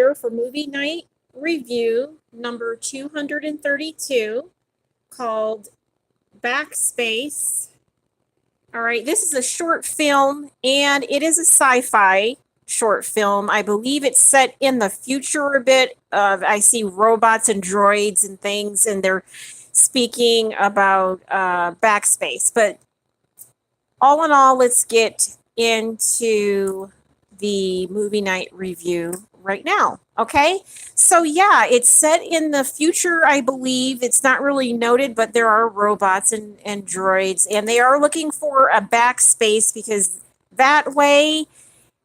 here for movie night review number 232 called Backspace. All right, this is a short film and it is a sci fi short film. I believe it's set in the future a bit. I see robots and droids and things, and they're speaking about backspace. But all in all, let's get into the movie night review right now. Okay. So, yeah, it's set in the future, I believe. It's not really noted, but there are robots and droids, and they are looking for a backspace because that way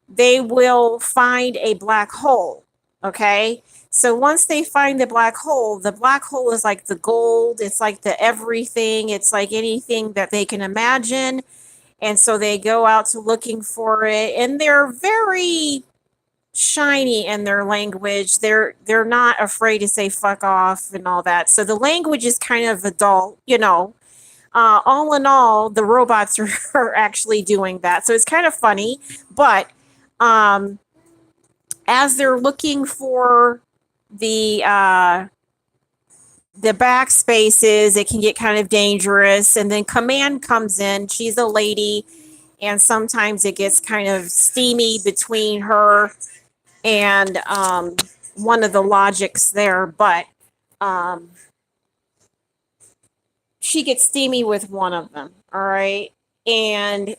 they will find a black hole. Okay. So once they find the black hole is like the gold, it's like the everything, it's like anything that they can imagine. And so they go out to looking for it, and they're very shiny in their language. They're not afraid to say fuck off and all that. So the language is kind of adult, you know. All in all, the robots are actually doing that. So it's kind of funny, but as they're looking for the backspaces, it can get kind of dangerous. And then Command comes in. She's a lady, and sometimes it gets kind of steamy between her and one of the logics there. But she gets steamy with one of them. All right. And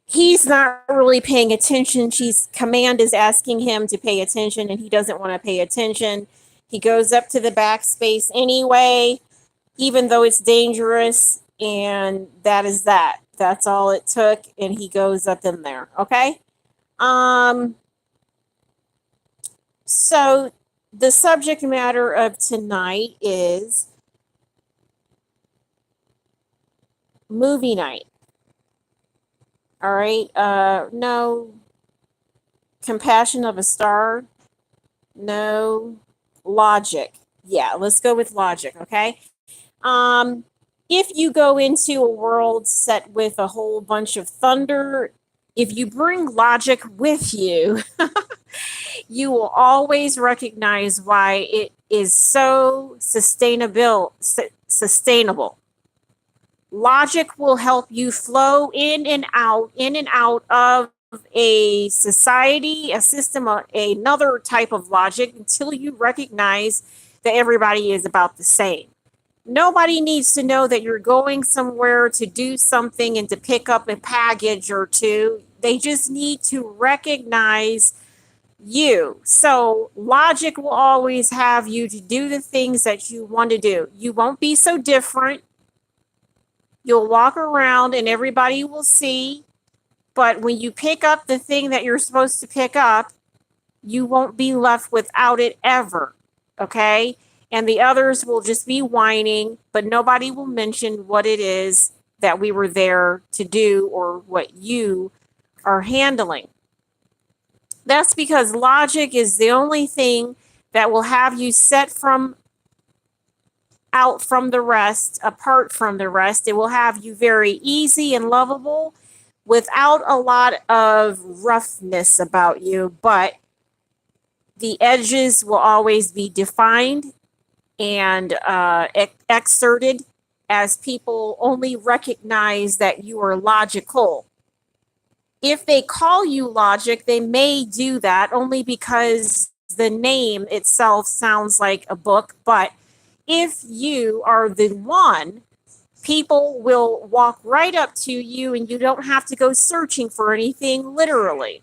he's not really paying attention. Command is asking him to pay attention, and he doesn't want to pay attention. He goes up to the backspace anyway, even though it's dangerous, and that is that. That's all it took, and he goes up in there. Okay. So the subject matter of tonight is movie night. All right. No compassion of a star. No logic. Yeah, let's go with logic. Okay. If you go into a world set with a whole bunch of thunder, if you bring logic with you, you will always recognize why it is so sustainable. Logic will help you flow in and out of a society, a system, another type of logic until you recognize that everybody is about the same. Nobody needs to know that you're going somewhere to do something and to pick up a package or two. They just need to recognize you. So logic will always have you to do the things that you want to do. You won't be so different. You'll walk around and everybody will see. But when you pick up the thing that you're supposed to pick up, you won't be left without it ever. Okay? And the others will just be whining, but nobody will mention what it is that we were there to do or what you are handling. That's because logic is the only thing that will have you set out from the rest, apart from the rest. It will have you very easy and lovable without a lot of roughness about you, but the edges will always be defined and exerted as people only recognize that you are logical. If they call you logic, they may do that only because the name itself sounds like a book. But if you are the one, people will walk right up to you and you don't have to go searching for anything literally.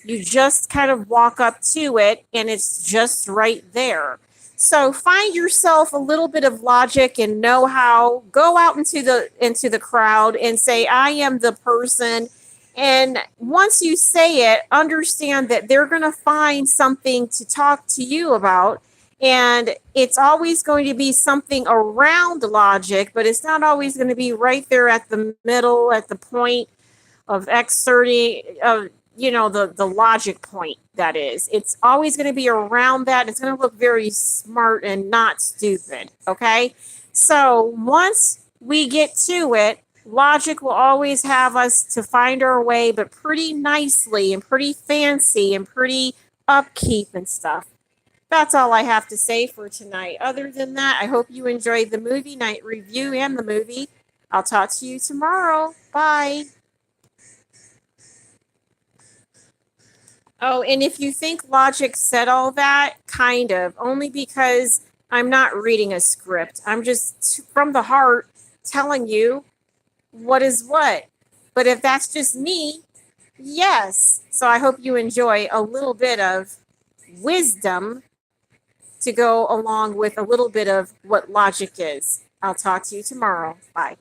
You just kind of walk up to it and it's just right there. So find yourself a little bit of logic and know-how. Go out into the crowd and say, I am the person. And once you say it, understand that they're going to find something to talk to you about. And it's always going to be something around logic, but it's not always going to be right there at the middle, at the point of exerting, the logic point, that is. It's always going to be around that. It's going to look very smart and not stupid, okay? So once we get to it, logic will always have us to find our way, but pretty nicely and pretty fancy and pretty upkeep and stuff. That's all I have to say for tonight. Other than that, I hope you enjoyed the movie night review and the movie. I'll talk to you tomorrow. Bye. Oh, and if you think logic said all that, kind of, only because I'm not reading a script. I'm just from the heart telling you what is what. But if that's just me, yes. So I hope you enjoy a little bit of wisdom to go along with a little bit of what logic is. I'll talk to you tomorrow. Bye.